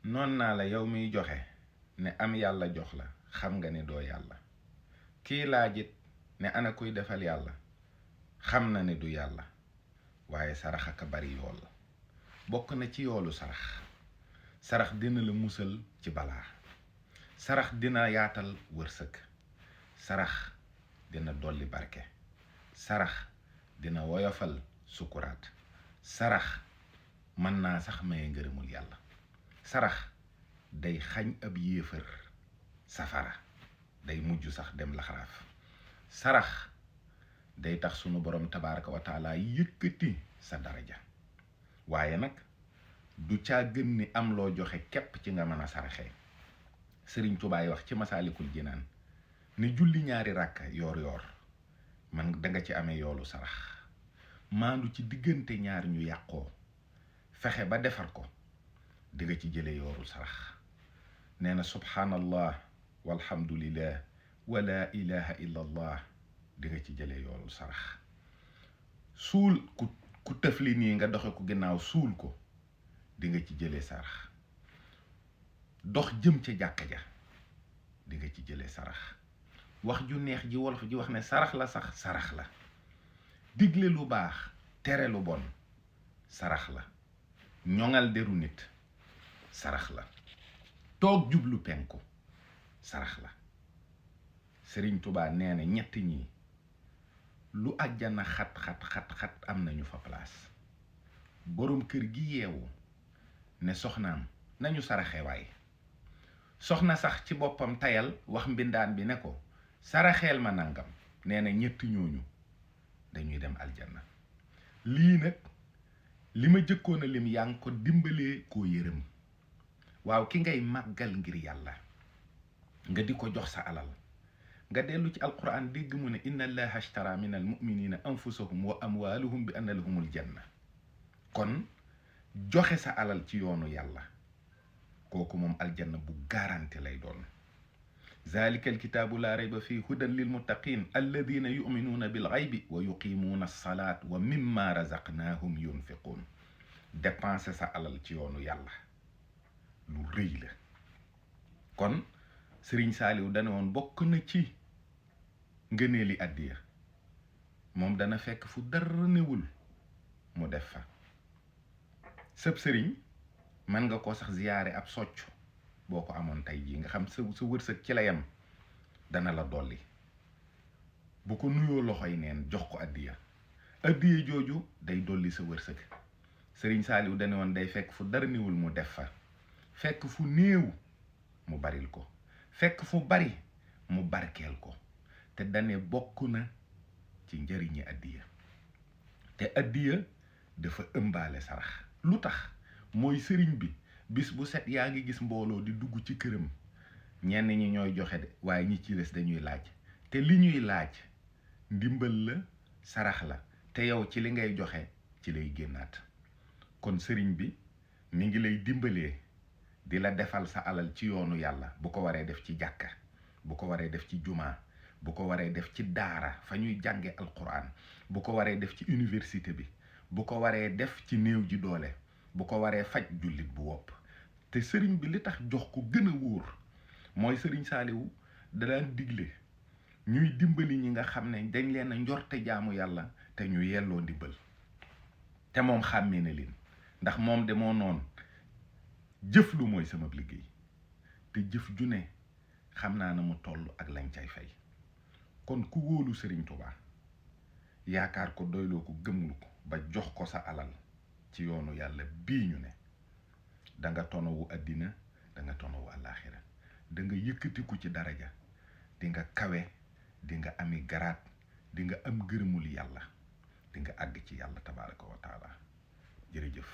noon naa la yow miy joxe ne am yàlla jox la xam nga ne doo yàlla kii laajit ne ana kuy defal yàlla xam na ne du yàlla waaye sarax aka bari yool bokk na ci yoolu sarax dina la musal ci balaa sarax dina yaatal wërsëg sarax dina dolli barke sarax dina woyofal sukuraat sarax mën naa sax maye ngërëmul yàlla sarax day xañ ab yéefar safara day mujj sax dem laxaraaf sarax day tax sunu borom tabaaraka wa taala yëkkati sa daraja waaye nag du caa gën ni am loo joxe képp ci nga mën a saraxee sëriñ Tuubaa wax ci masaalikul jinaan ni julli ñaari ràkka yoor man danga ci amee yoolu sarax maandu ci diggante ñaar ñu yàqoo fexe ba defar ko di nga ci jële yoolu sarax nee na subhaanallah walhamdulillah wala ilaha illa allah di nga ci jële yoolu sarax suul ku tëfli nii nga doxe ko ginnaaw suul ko di nga ci jële sarax dox jëm ca jàkka ja di nga ci jële sarax wax ju neex ji wolof ji wax ne sarax la sax sarax la digle lu baax tere lu bon sarax la ñoŋal deru nit sarax la toog jublu penku sarax la Sëriñ Tuubaa nee na ñett ñi lu àjjana xat am nañu fa place boroom kër gi yeewu ne soxnaam nañu saraxe waay soxna sax ci boppam tayal wax mbindaan bi ne ko saraxeel ma nangam nee na ñett ñooñu dañuy dem aljanna lii nag li ma jëkkoon a lim yaa ngi ko dimbalee koo yërëm waaw ki ngay màggal ngir yàlla nga di ko jox sa alal nga dellu ci alquran dégg mu ne inna allaha ashtara min al muminina anfusahum wa amwaluhum bi anna lahumul janna kon joxe sa alal ci yoonu yàlla kooku moom aljanna bu garanti lay doon zalika alkitaabu laa rayba fii hudan lil muttaqin alladina yuminuuna bil ghaybi wa yuqimuuna alsalaat wa mimma razaqnaahum yunfiquun dépenser sa alal ci yoonu yàlla lu rëy la kon Sëriñ Saaliw dana woon bokk na ci ngëneeli àddiya moom dana fekk fu dara newul mu def fa sëb sëriñ mën nga ko sax ziyaare ab socc boo ko amoon tey jii nga xam sa wërsëg ci la yem dana la dolli bu ko nuyoo loxoy neen jox ko àddiya jooju day dolli sa wërsëg Sëriñ Saaliw dana woon day fekk fu dara newul mu def fa fekk fu néew mu baril ko fekk fu bari mu barkeel ko te dane bokk na ci njëriñi àddiya te àddiya dafa ëmbaale sarax lu tax mooy sëriñ bi bis bu set yaa ngi gis mbooloo di dugg ci këram ñenn ñi ñooy joxe de waaye ñi ci des dañuy laaj te li ñuy laaj ndimbal la sarax la te yow ci li ngay joxe ci lay génnaat kon sëriñ bi mi ngi lay dimbalee di la defal sa alal ci yoonu yàlla bu ko waree def ci jàkka bu ko waree def ci jumaa bu ko waree def ci daara fa ñuy jànge alquran bu ko waree def ci université bi bu ko waree def ci néew ji doole bu ko waree faj jullit bu wopp te sëriñ bi li tax jox ko gën a wóor mooy Sëriñ Saaliw da daan digle ñuy dimbali ñi nga xam ne dañ leen a njorte jaamu yàlla te ñu yelloo ndimbal te moom xàmmee na leen ndax moom de moo noonu jëf lu mooy sama liggéey te jëf ju ne xam naa na mu toll ak lañ cay fay kon ku wóolu Sëriñ Tuubaa yaakaar ko doyloo ko gëmlu ko ba jox ko sa alal ci yoonu yàlla bii ñu ne danga tonowu àddina danga tonowu àllaaxira danga yëkkatiku ci daraja di nga kawe di nga ami garaat di nga am gërëmul yàlla di nga àgg ci yàlla tabaaraka wa taala jërëjëf